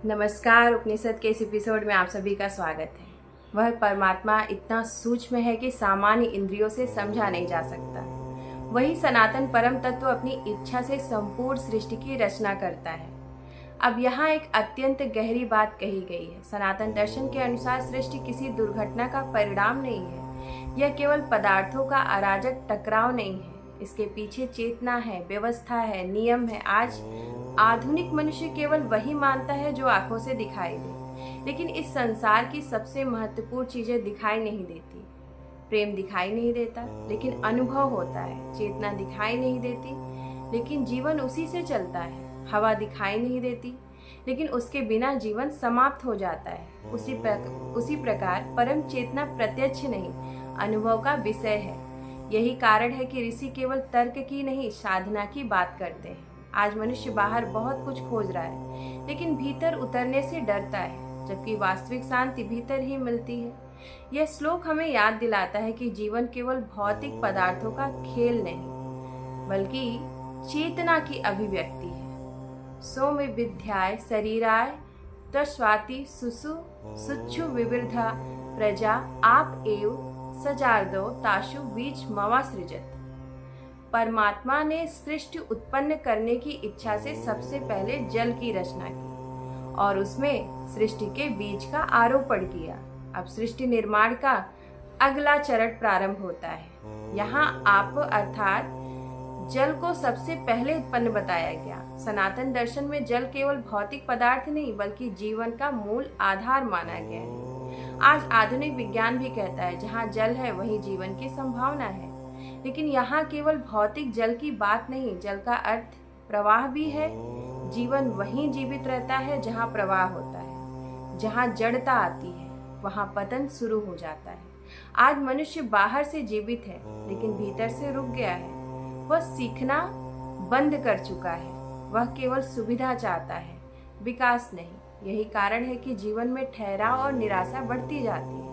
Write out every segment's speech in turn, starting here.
नमस्कार। उपनिषद के इस एपिसोड में आप सभी का स्वागत है। वह परमात्मा इतना सूक्ष्म है कि सामान्य इंद्रियों से समझा नहीं जा सकता। वही सनातन परम तत्व अपनी इच्छा से संपूर्ण सृष्टि की रचना करता है। अब यहाँ एक अत्यंत गहरी बात कही गई है। सनातन दर्शन के अनुसार सृष्टि किसी दुर्घटना का परिणाम नहीं है। यह केवल पदार्थों का अराजक टकराव नहीं है। इसके पीछे चेतना है, व्यवस्था है, नियम है। आज आधुनिक मनुष्य केवल वही मानता है जो आंखों से दिखाई दे, लेकिन इस संसार की सबसे महत्वपूर्ण चीजें दिखाई नहीं देती। प्रेम दिखाई नहीं देता, लेकिन अनुभव होता है। चेतना दिखाई नहीं देती, लेकिन जीवन उसी से चलता है। हवा दिखाई नहीं देती, लेकिन उसके बिना जीवन समाप्त हो जाता है। उसी प्रकार परम चेतना प्रत्यक्ष नहीं, अनुभव का विषय है। यही कारण है कि ऋषि केवल तर्क की नहीं, साधना की बात करते हैं। आज मनुष्य बाहर बहुत कुछ खोज रहा है, लेकिन भीतर उतरने से डरता है, जबकि वास्तविक शांति भीतर ही मिलती है। यह श्लोक हमें याद दिलाता है कि जीवन केवल भौतिक पदार्थों का खेल नहीं, बल्कि चेतना की अभिव्यक्ति है। सो में विद्याय शरीराय तस्वाति सुसु सुच्छु विवृधा प्रजा आप एव सजार्दो ताशु बीज मवा सृजत। परमात्मा ने सृष्टि उत्पन्न करने की इच्छा से सबसे पहले जल की रचना की और उसमें सृष्टि के बीज का आरोपण किया। अब सृष्टि निर्माण का अगला चरण प्रारंभ होता है। यहाँ आप अर्थात जल को सबसे पहले उत्पन्न बताया गया। सनातन दर्शन में जल केवल भौतिक पदार्थ नहीं, बल्कि जीवन का मूल आधार माना गया है। आज आधुनिक विज्ञान भी कहता है जहाँ जल है वहीं जीवन की संभावना है, लेकिन यहाँ केवल भौतिक जल की बात नहीं, जल का अर्थ प्रवाह भी है। जीवन वहीं जीवित रहता है जहाँ प्रवाह होता है। जहाँ जड़ता आती है वहाँ पतन शुरू हो जाता है। आज मनुष्य बाहर से जीवित है, लेकिन भीतर से रुक गया है। वह सीखना बंद कर चुका है। वह केवल सुविधा चाहता है, विकास नहीं। यही कारण है कि जीवन में ठहराव और निराशा बढ़ती जाती है।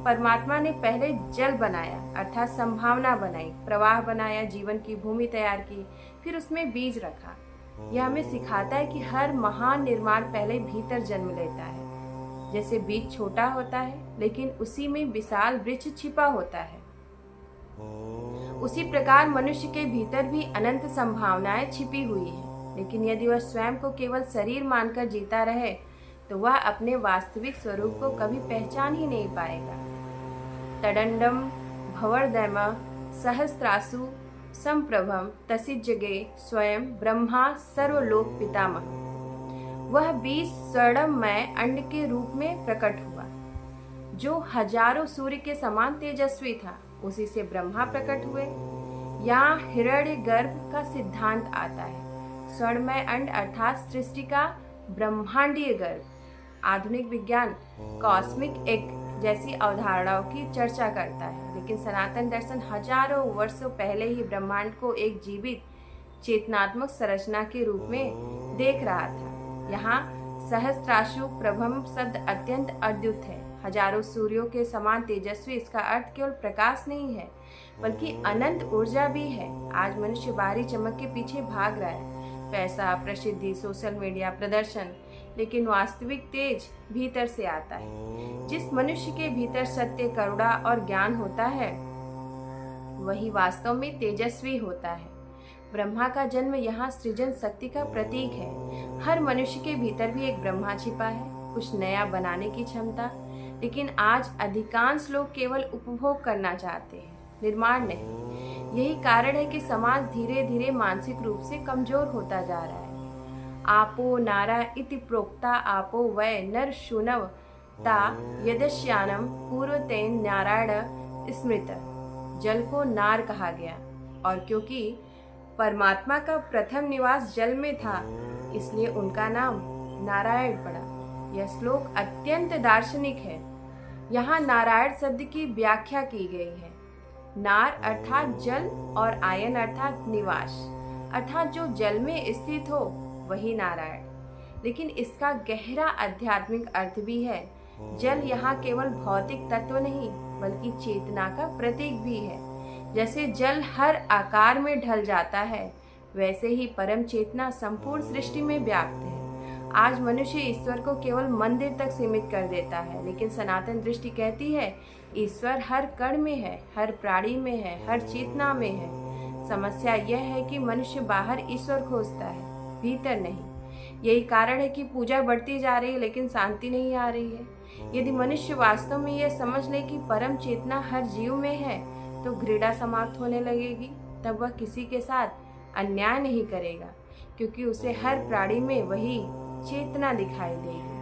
परमात्मा ने पहले जल बनाया, अर्थात संभावना बनाई, प्रवाह बनाया, जीवन की भूमि तैयार की, फिर उसमें बीज रखा। यह हमें सिखाता है कि हर महान निर्माण पहले भीतर जन्म लेता है। जैसे बीज छोटा होता है, लेकिन उसी में विशाल वृक्ष छिपा होता है। उसी प्रकार मनुष्य के भीतर भी अनंत संभावनाएं छिपी हुई है, लेकिन यदि वह स्वयं को केवल शरीर मानकर जीता रहे तो वह अपने वास्तविक स्वरूप को कभी पहचान ही नहीं पाएगा। तदंडम भवर्दम सहस्त्रासु संप्रभम तसिजगे स्वयं ब्रह्मा सर्वलोक पितामह। वह 20 स्वर्णमय अंड के रूप में प्रकट हुआ, जो हजारों सूर्य के समान तेजस्वी था। उसी से ब्रह्मा प्रकट हुए। यहाँ हिरण्य गर्भ का सिद्धांत आता है। स्वर्णमय अंड अर्थात सृष्टि का ब्रह्मांडीय गर्भ। आधुनिक विज्ञान कॉस्मिक एग जैसी अवधारणाओं की चर्चा करता है, लेकिन सनातन दर्शन हजारों वर्षों पहले ही ब्रह्मांड को एक जीवित चेतनात्मक संरचना के रूप में देख रहा था। यहाँ सहस्त्राशु प्रभम शब्द अत्यंत अद्भुत है। हजारों सूर्यों के समान तेजस्वी, इसका अर्थ केवल प्रकाश नहीं है, बल्कि अनंत ऊर्जा भी है। आज मनुष्य बाहरी चमक के पीछे भाग रहा है, पैसा, प्रसिद्धि, सोशल मीडिया, प्रदर्शन, लेकिन वास्तविक तेज भीतर से आता है। जिस मनुष्य के भीतर सत्य, करुणा और ज्ञान होता है, वही वास्तव में तेजस्वी होता है। ब्रह्मा का जन्म यहाँ सृजन शक्ति का प्रतीक है। हर मनुष्य के भीतर भी एक ब्रह्मा छिपा है, कुछ नया बनाने की क्षमता। लेकिन आज अधिकांश लोग केवल उपभोग करना चाहते हैं, निर्माण नहीं। यही कारण है कि समाज धीरे धीरे मानसिक रूप से कमजोर होता जा रहा है। आपो नारा इति प्रोक्ता आपो वै नर शुनव ता यदश्यानम पूर्वतेन नारायण स्मृत। जल को नार कहा गया, और क्योंकि परमात्मा का प्रथम निवास जल में था, इसलिए उनका नाम नारायण पड़ा। यह श्लोक अत्यंत दार्शनिक है। यहाँ नारायण शब्द की व्याख्या की गई है। नार अर्थात जल और आयन अर्थात निवास, अर्थात जो जल में स्थित हो वही नारायण। लेकिन इसका गहरा आध्यात्मिक अर्थ भी है। जल यहाँ केवल भौतिक तत्व नहीं, बल्कि चेतना का प्रतीक भी है। जैसे जल हर आकार में ढल जाता है, वैसे ही परम चेतना संपूर्ण सृष्टि में व्याप्त है। आज मनुष्य ईश्वर को केवल मंदिर तक सीमित कर देता है, लेकिन सनातन दृष्टि कहती है ईश्वर हर कण में है, हर प्राणी में है, हर चेतना में है। समस्या यह है कि मनुष्य बाहर ईश्वर खोजता है, भीतर नहीं। यही कारण है कि पूजा बढ़ती जा रही है लेकिन शांति नहीं आ रही है। यदि मनुष्य वास्तव में यह समझ ले कि परम चेतना हर जीव में है तो घृणा समाप्त होने लगेगी। तब वह किसी के साथ अन्याय नहीं करेगा, क्योंकि उसे हर प्राणी में वही चेतना दिखाई देगी।